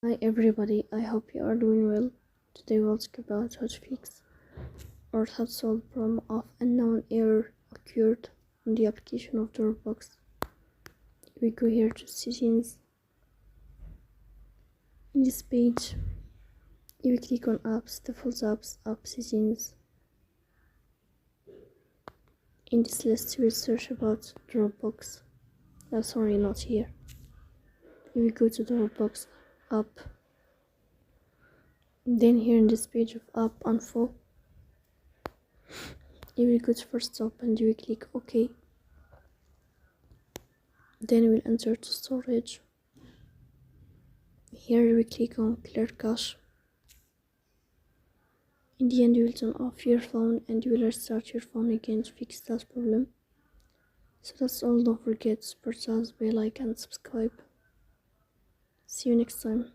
Hi everybody, I hope you are doing well. Today we'll talk about how to fix or how to solve the problem of unknown error occurred on the application of Dropbox. We go here to settings. In this page, you click on apps, default apps, app settings. In this list, you will search about Dropbox. Oh, sorry, not here. You will go to Dropbox app. Then here in this page of app info, you will go to first stop and you will click OK. Then you will enter to storage. Here you will click on clear cache. In the end, you will turn off your phone and you will restart your phone again to fix that problem. So that's all. Don't forget to support us by like and subscribe. See you next time.